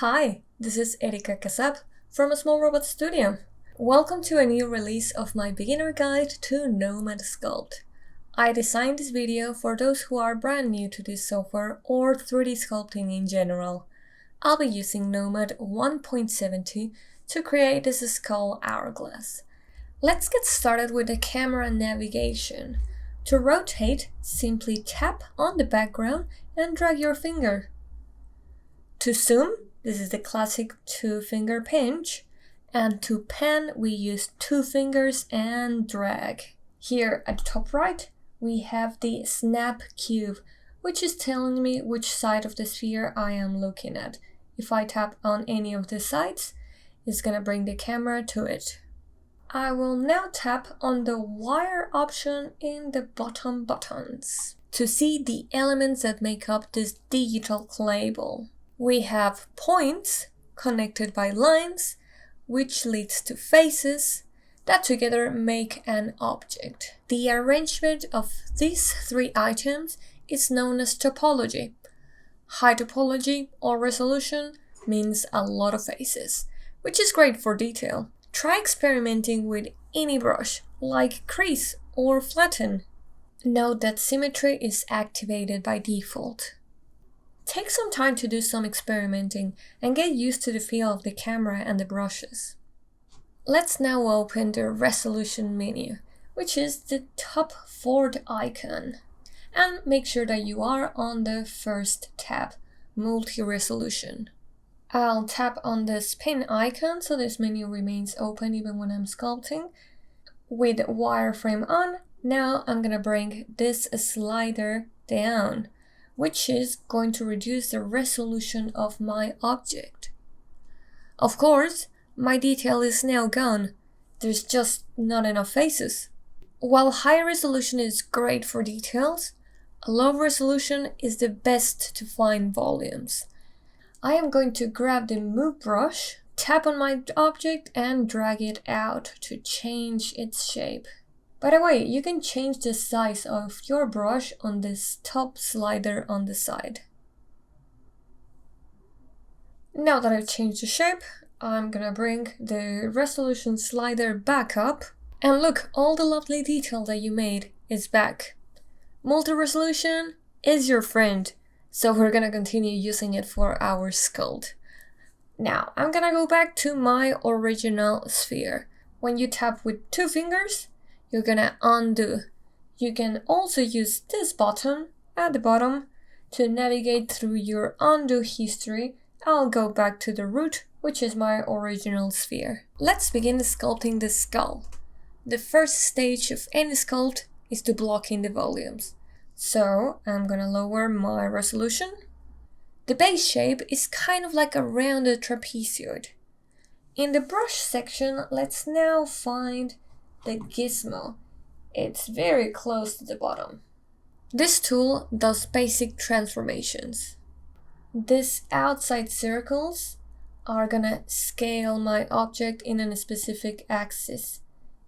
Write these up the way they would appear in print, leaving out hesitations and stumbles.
Hi, this is Érika from a small robot studio. Welcome to a new release of my beginner guide to Nomad Sculpt. I designed this video for those who are brand new to this software or 3D sculpting in general. I'll be using Nomad 1.72 to create this skull hourglass. Let's get started with the camera navigation. To rotate, simply tap on the background and drag your finger. To zoom, this is the classic 2-finger pinch, and to pan we use 2 fingers and drag. Here at the top right we have the snap cube, which is telling me which side of the sphere I am looking at. If I tap on any of the sides, it's gonna bring the camera to it. I will now tap on the wire option in the bottom buttons to see the elements that make up this digital clay ball. We have points connected by lines, which leads to faces that together make an object. The arrangement of these 3 items is known as topology. High topology or resolution means a lot of faces, which is great for detail. Try experimenting with any brush, like crease or flatten. Note that symmetry is activated by default. Take some time to do some experimenting and get used to the feel of the camera and the brushes. Let's now open the resolution menu, which is the top 4th icon. And make sure that you are on the first tab, multi-resolution. I'll tap on the spin icon so this menu remains open even when I'm sculpting. With wireframe on, now I'm gonna bring this slider down, which is going to reduce the resolution of my object. Of course, my detail is now gone. There's just not enough faces. While high resolution is great for details, low resolution is the best to find volumes. I am going to grab the move brush, tap on my object and drag it out to change its shape. By the way, you can change the size of your brush on this top slider on the side. Now that I've changed the shape, I'm gonna bring the resolution slider back up. And look, all the lovely detail that you made is back. Multi-resolution is your friend, so we're gonna continue using it for our sculpt. Now, I'm gonna go back to my original sphere. When you tap with 2 fingers, you're gonna undo. You can also use this button at the bottom to navigate through your undo history. I'll go back to the root, which is my original sphere. Let's begin sculpting the skull. The first stage of any sculpt is to block in the volumes. So I'm gonna lower my resolution. The base shape is kind of like a rounded trapezoid. In the brush section, let's now find the gizmo. It's very close to the bottom. This tool does basic transformations. These outside circles are gonna scale my object in a specific axis.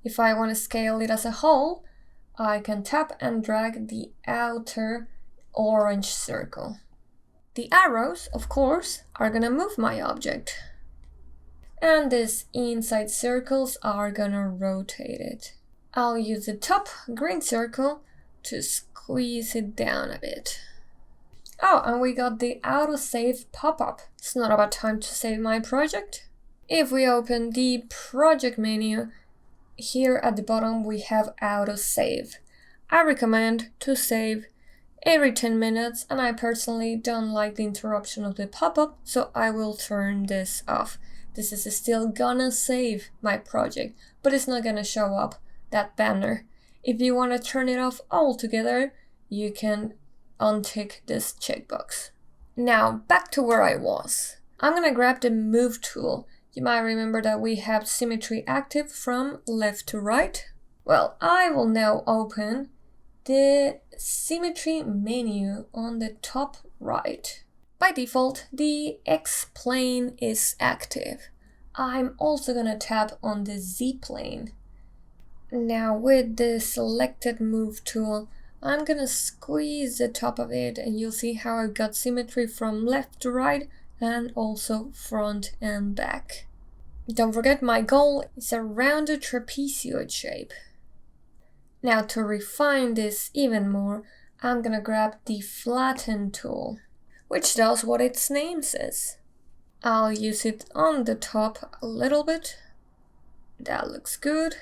If I want to scale it as a whole, I can tap and drag the outer orange circle. The arrows, of course, are gonna move my object. And these inside circles are gonna rotate it. I'll use the top green circle to squeeze it down a bit. Oh, and we got the autosave pop-up. It's not about time to save my project. If we open the project menu, here at the bottom we have autosave. I recommend to save every 10 minutes, and I personally don't like the interruption of the pop-up, so I will turn this off. This is still gonna save my project, but it's not gonna show up that banner. If you want to turn it off altogether, you can untick this checkbox. Now, back to where I was. I'm gonna grab the move tool. You might remember that we have symmetry active from left to right. Well, I will now open the symmetry menu on the top right. By default, the X-plane is active. I'm also gonna tap on the Z-plane. Now with the selected move tool, I'm gonna squeeze the top of it and you'll see how I've got symmetry from left to right and also front and back. Don't forget, my goal is a rounded trapezoid shape. Now to refine this even more, I'm gonna grab the flatten tool, which does what its name says. I'll use it on the top a little bit. That looks good.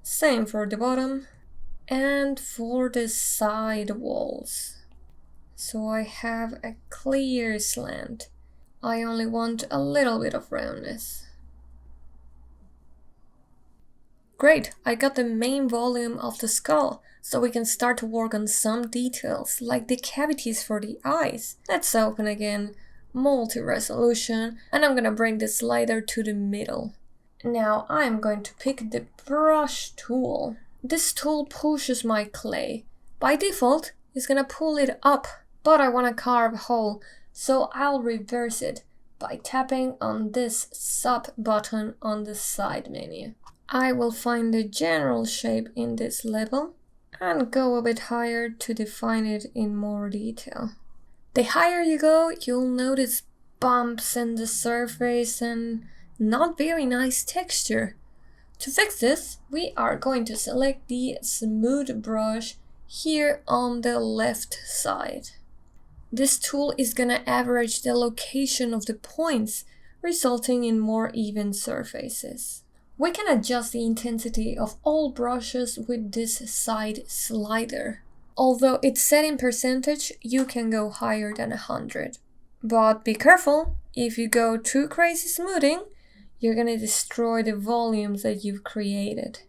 Same for the bottom and for the side walls. So I have a clear slant. I only want a little bit of roundness. Great, I got the main volume of the skull, so we can start to work on some details, like the cavities for the eyes. Let's open again, multi-resolution, and I'm gonna bring the slider to the middle. Now I'm going to pick the brush tool. This tool pushes my clay. By default, it's gonna pull it up, but I wanna carve a hole, so I'll reverse it by tapping on this sub button on the side menu. I will find the general shape in this level and go a bit higher to define it in more detail. The higher you go, you'll notice bumps in the surface and not very nice texture. To fix this, we are going to select the smooth brush here on the left side. This tool is gonna average the location of the points, resulting in more even surfaces. We can adjust the intensity of all brushes with this side slider. Although it's set in percentage, you can go higher than 100. But be careful, if you go too crazy smoothing, you're gonna destroy the volumes that you've created.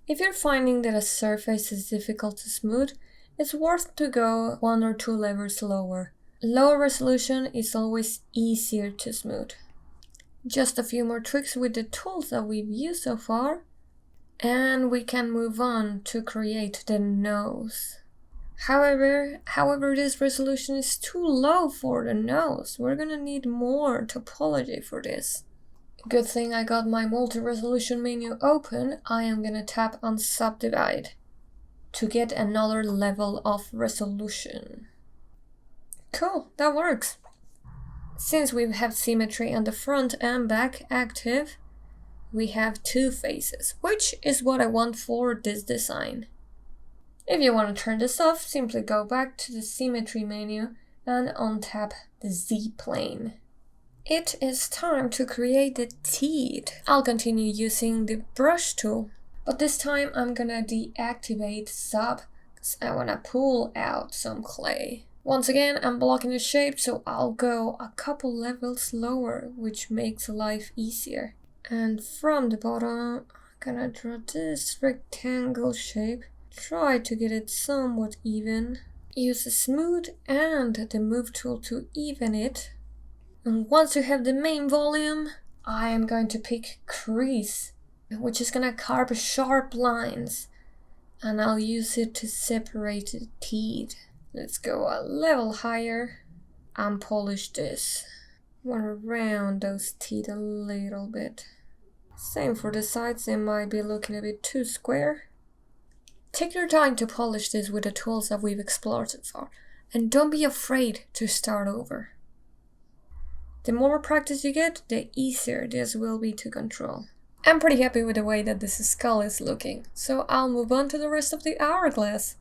If you're finding that a surface is difficult to smooth, it's worth to go 1 or 2 levels lower. Lower resolution is always easier to smooth. Just a few more tricks with the tools that we've used so far, and we can move on to create the nose. However, this resolution is too low for the nose. We're gonna need more topology for this. Good thing I got my multi-resolution menu open. I am gonna tap on subdivide to get another level of resolution. Cool, that works. Since we have symmetry on the front and back active, we have 2 faces, which is what I want for this design. If you want to turn this off, simply go back to the symmetry menu and untap the Z plane. It is time to create the teeth. I'll continue using the brush tool, but this time I'm gonna deactivate sub because I wanna pull out some clay. Once again, I'm blocking the shape, so I'll go a couple levels lower, which makes life easier. And from the bottom, I'm gonna draw this rectangle shape. Try to get it somewhat even. Use the smooth and the move tool to even it. And once you have the main volume, I am going to pick crease, which is gonna carve sharp lines. And I'll use it to separate the teeth. Let's go a level higher and polish this. Want to round those teeth a little bit. Same for the sides, they might be looking a bit too square. Take your time to polish this with the tools that we've explored so far, and don't be afraid to start over. The more practice you get, the easier this will be to control. I'm pretty happy with the way that this skull is looking, so I'll move on to the rest of the hourglass.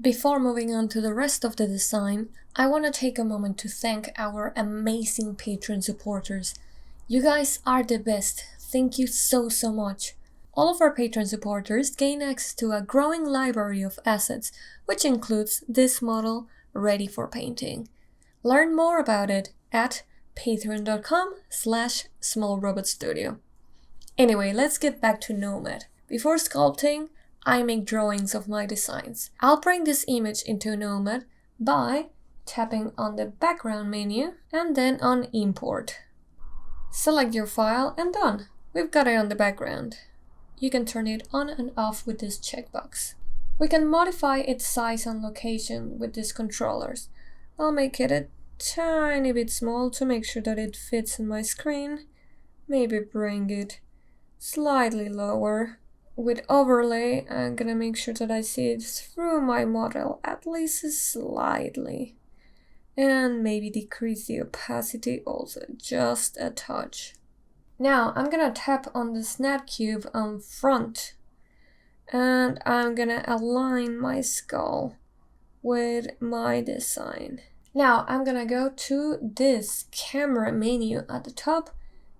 Before moving on to the rest of the design, I want to take a moment to thank our amazing Patreon supporters. You guys are the best. Thank you so much. All of our Patreon supporters gain access to a growing library of assets, which includes this model ready for painting. Learn more about it at patreon.com/smallrobotstudio. Anyway, let's get back to Nomad. Before sculpting, I make drawings of my designs. I'll bring this image into Nomad by tapping on the background menu and then on import. Select your file and done. We've got it on the background. You can turn it on and off with this checkbox. We can modify its size and location with these controllers. I'll make it a tiny bit small to make sure that it fits in my screen. Maybe bring it slightly lower. With overlay, I'm gonna make sure that I see it through my model, at least slightly. and maybe decrease the opacity also just a touch. Now I'm gonna tap on the snap cube on front, and I'm gonna align my skull with my design. Now I'm gonna go to this camera menu at the top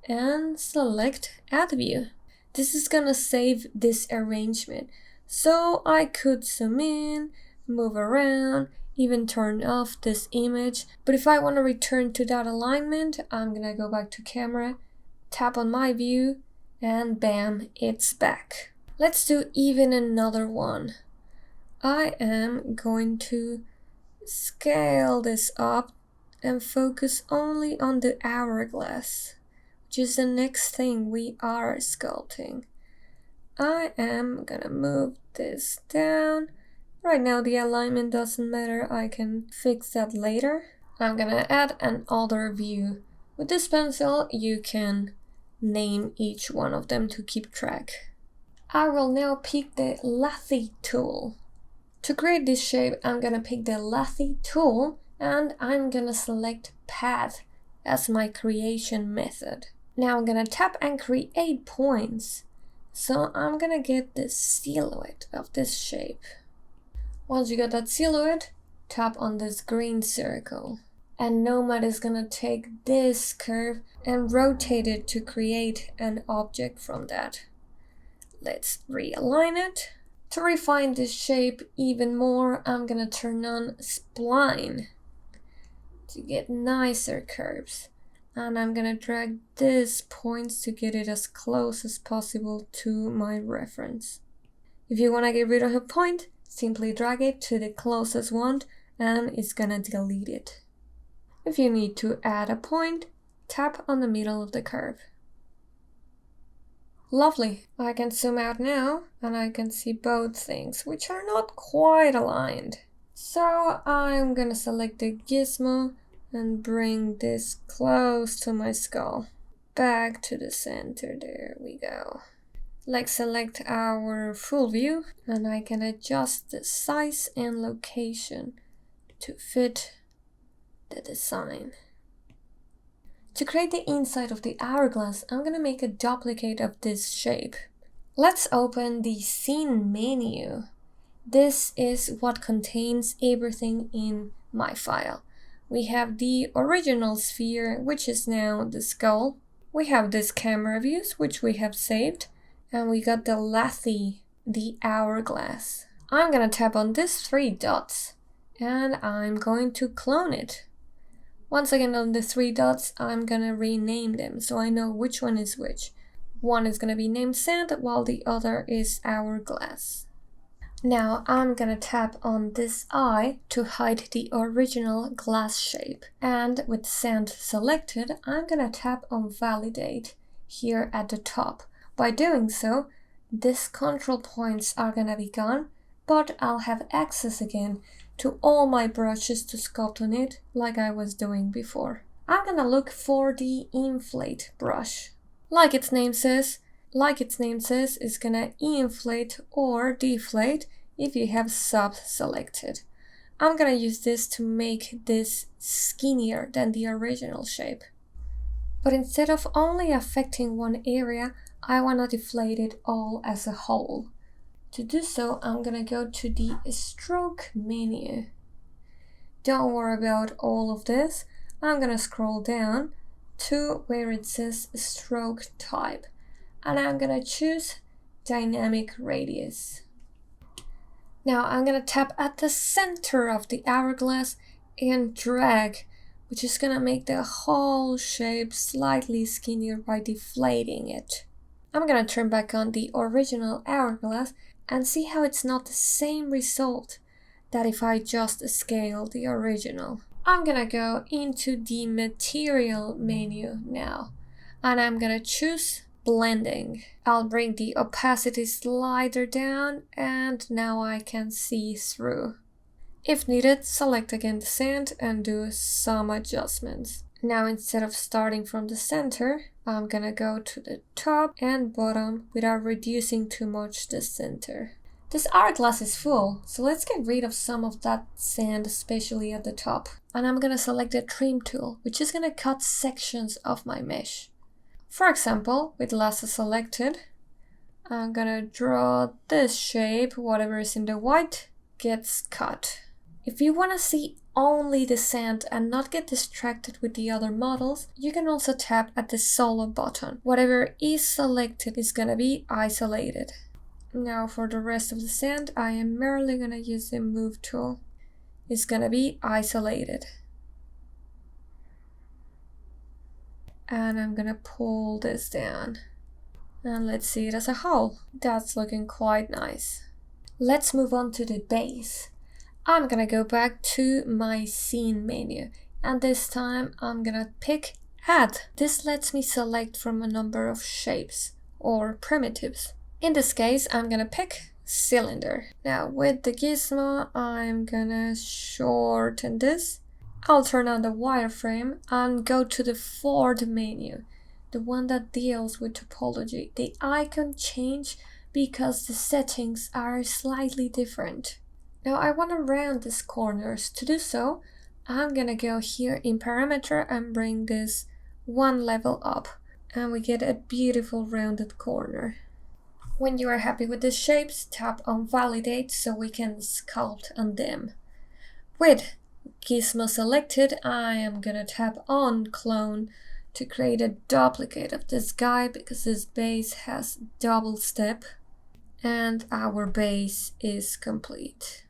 and select Add View. This is gonna save this arrangement, so I could zoom in, move around, even turn off this image. But if I want to return to that alignment, I'm gonna go back to camera, tap on my view, and bam, it's back. Let's do even another one. I am going to scale this up and focus only on the hourglass, which is the next thing we are sculpting. I am gonna move this down. Right now the alignment doesn't matter, I can fix that later. I'm gonna add an other view. With this pencil you can name each one of them to keep track. I will now pick the lathe tool. To create this shape, I'm gonna pick the lathe tool and I'm gonna select path as my creation method. Now I'm gonna tap and create points. So I'm gonna get the silhouette of this shape. Once you get that silhouette, tap on this green circle. And Nomad is gonna take this curve and rotate it to create an object from that. Let's realign it. To refine this shape even more, I'm gonna turn on spline to get nicer curves. And I'm gonna drag this points to get it as close as possible to my reference. If you wanna get rid of a point, simply drag it to the closest one and it's gonna delete it. If you need to add a point, tap on the middle of the curve. Lovely. I can zoom out now and I can see both things, which are not quite aligned. So I'm gonna select the gizmo and bring this close to my skull. Back to the center, there we go. Let's select our full view and I can adjust the size and location to fit the design. To create the inside of the hourglass, I'm gonna make a duplicate of this shape. Let's open the scene menu. This is what contains everything in my file. We have the original sphere, which is now the skull. We have this camera views, which we have saved. And we got the lathe, the hourglass. I'm gonna tap on these 3 dots and I'm going to clone it. Once again on the 3 dots, I'm gonna rename them so I know which one is which. One is gonna be named sand while the other is hourglass. Now I'm gonna tap on this eye to hide the original glass shape. And with sand selected, I'm gonna tap on validate here at the top. By doing so, these control points are gonna be gone, but I'll have access again to all my brushes to sculpt on it like I was doing before. I'm gonna look for the inflate brush. Like its name says, it's gonna inflate or deflate if you have sub selected. I'm gonna use this to make this skinnier than the original shape. But instead of only affecting one area, I want to deflate it all as a whole. To do so, I'm gonna go to the stroke menu. Don't worry about all of this. I'm gonna scroll down to where it says stroke type. And I'm gonna choose dynamic radius. Now I'm gonna tap at the center of the hourglass and drag, which is gonna make the whole shape slightly skinnier by deflating it. I'm gonna turn back on the original hourglass and see how it's not the same result that if I just scale the original. I'm gonna go into the material menu now and I'm gonna choose blending. I'll bring the opacity slider down and now I can see through. If needed, select again the sand and do some adjustments. Now instead of starting from the center, I'm gonna go to the top and bottom without reducing too much the center. This hourglass is full, so let's get rid of some of that sand, especially at the top. And I'm gonna select the trim tool, which is gonna cut sections of my mesh. For example, with lasso selected, I'm gonna draw this shape, whatever is in the white gets cut. If you wanna see only the sand and not get distracted with the other models, you can also tap at the solo button. Whatever is selected is gonna be isolated. Now for the rest of the sand, I am merely gonna use the move tool. It's gonna be isolated. And I'm gonna pull this down. And let's see it as a whole. That's looking quite nice. Let's move on to the base. I'm gonna go back to my scene menu, and this time I'm gonna pick Add. This lets me select from a number of shapes or primitives. In this case, I'm gonna pick cylinder. Now with the gizmo, I'm gonna shorten this. I'll turn on the wireframe and go to the fourth menu, the one that deals with topology. The icon changed because the settings are slightly different. Now I want to round these corners. To do so, I'm gonna go here in parameter and bring this one level up, and we get a beautiful rounded corner. When you are happy with the shapes, tap on validate so we can sculpt on them. With gizmo selected, I am gonna tap on clone to create a duplicate of this guy because this base has double step, and our base is complete.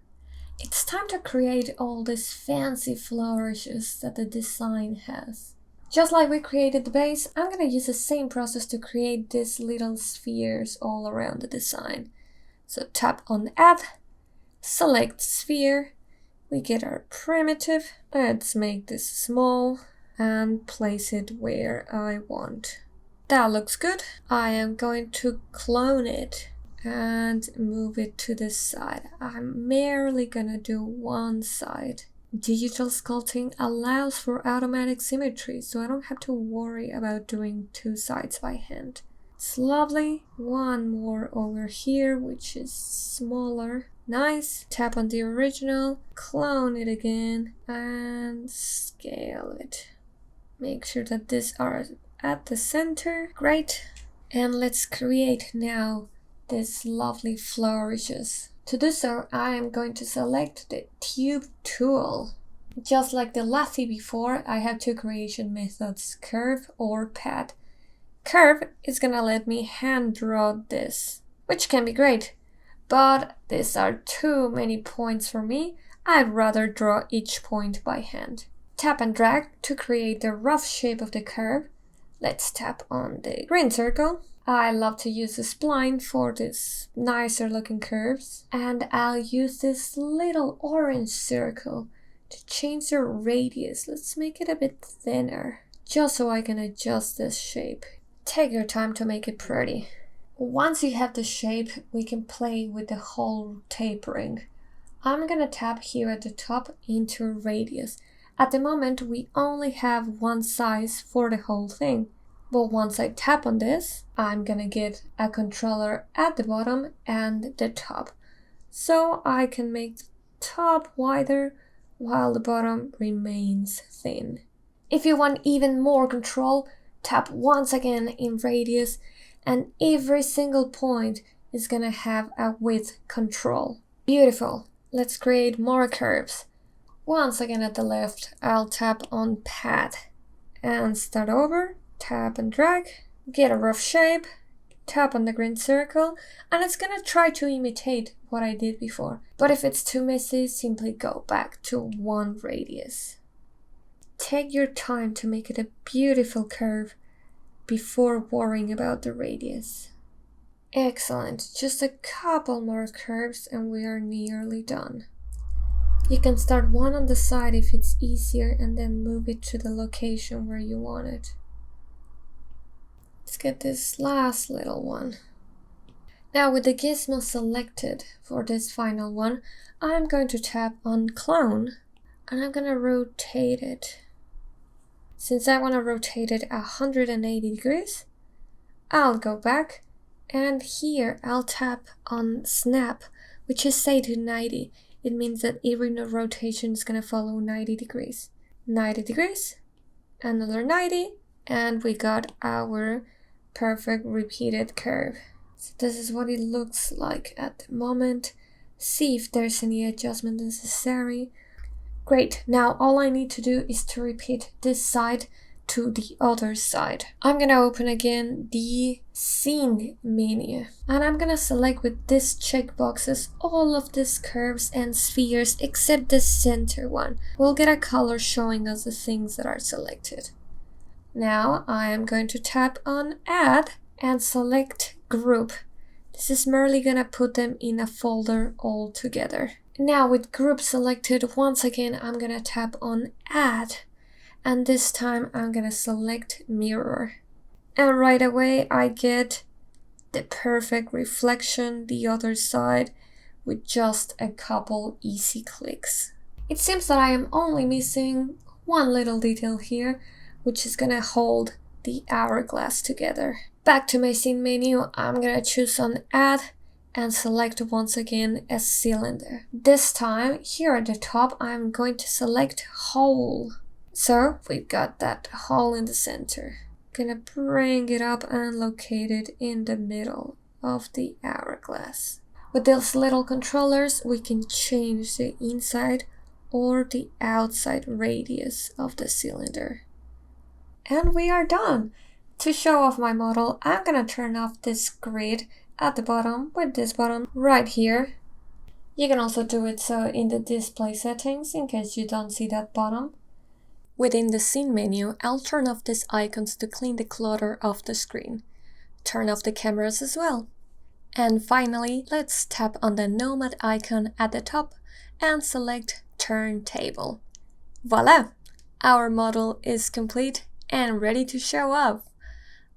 It's time to create all these fancy flourishes that the design has. Just like we created the base, I'm gonna use the same process to create these little spheres all around the design. So tap on add, select sphere, we get our primitive. Let's make this small and place it where I want. That looks good. I am going to clone it and move it to this side. I'm merely gonna do one side. Digital sculpting allows for automatic symmetry, so I don't have to worry about doing two sides by hand. It's lovely. One more over here, which is smaller. Nice. Tap on the original, clone it again, and scale it. Make sure that these are at the center. Great. And let's create now this lovely flourishes. To do so, I am going to select the tube tool. Just like the lathe before, I have two creation methods, curve or pad. Curve is gonna let me hand draw this, which can be great, but these are too many points for me. I'd rather draw each point by hand. Tap and drag to create the rough shape of the curve. Let's tap on the green circle. I love to use the spline for this nicer looking curves. And I'll use this little orange circle to change the radius. Let's make it a bit thinner, just so I can adjust this shape. Take your time to make it pretty. Once you have the shape, we can play with the whole tapering. I'm gonna tap here at the top into radius. At the moment, we only have one size for the whole thing. But once I tap on this, I'm gonna get a controller at the bottom and the top. So I can make the top wider while the bottom remains thin. If you want even more control, tap once again in radius, and every single point is gonna have a width control. Beautiful. Let's create more curves. Once again at the left, I'll tap on pad and start over. Tap and drag, get a rough shape, tap on the green circle, and it's gonna try to imitate what I did before. But if it's too messy, simply go back to one radius. Take your time to make it a beautiful curve before worrying about the radius. Excellent, just a couple more curves and we are nearly done. You can start one on the side if it's easier and then move it to the location where you want it. Let's get this last little one. Now with the gizmo selected for this final one, I'm going to tap on clone and I'm going to rotate it. Since I want to rotate it 180 degrees, I'll go back and here I'll tap on snap which is set to 90. It means that every rotation is going to follow 90 degrees. 90 degrees, another 90, and we got our perfect repeated curve. So this is what it looks like at the moment. See if there's any adjustment necessary. Great, now all I need to do is to repeat this side to the other side. I'm gonna open again the scene menu, and I'm gonna select with these checkboxes all of these curves and spheres except the center one. We'll get a color showing us the things that are selected. Now I am going to tap on Add and select Group. This is merely gonna put them in a folder all together. Now with Group selected, once again I'm gonna tap on Add, and this time I'm gonna select Mirror. And right away I get the perfect reflection the other side with just a couple easy clicks. It seems that I am only missing one little detail here, which is gonna hold the hourglass together. Back to my scene menu, I'm gonna choose on Add and select once again a cylinder. This time, here at the top, I'm going to select Hole. So we've got that hole in the center. Gonna bring it up and locate it in the middle of the hourglass. With these little controllers, we can change the inside or the outside radius of the cylinder. And we are done. To show off my model, I'm gonna turn off this grid at the bottom with this button right here. You can also do it so in the display settings in case you don't see that bottom. Within the scene menu, I'll turn off these icons to clean the clutter off the screen. Turn off the cameras as well. And finally, let's tap on the Nomad icon at the top and select Turntable. Voila! Our model is complete and ready to show off.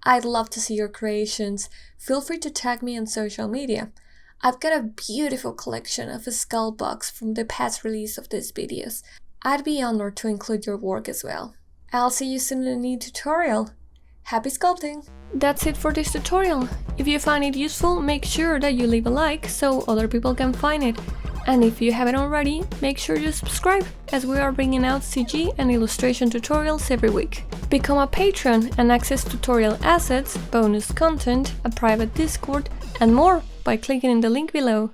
I'd love to see your creations. Feel free to tag me on social media. I've got a beautiful collection of sculpt box from the past release of these videos. I'd be honored to include your work as well. I'll see you soon in a new tutorial. Happy sculpting! That's it for this tutorial. If you find it useful, make sure that you leave a like so other people can find it. And if you haven't already, make sure you subscribe, as we are bringing out CG and illustration tutorials every week. Become a patron and access tutorial assets, bonus content, a private Discord, and more by clicking in the link below.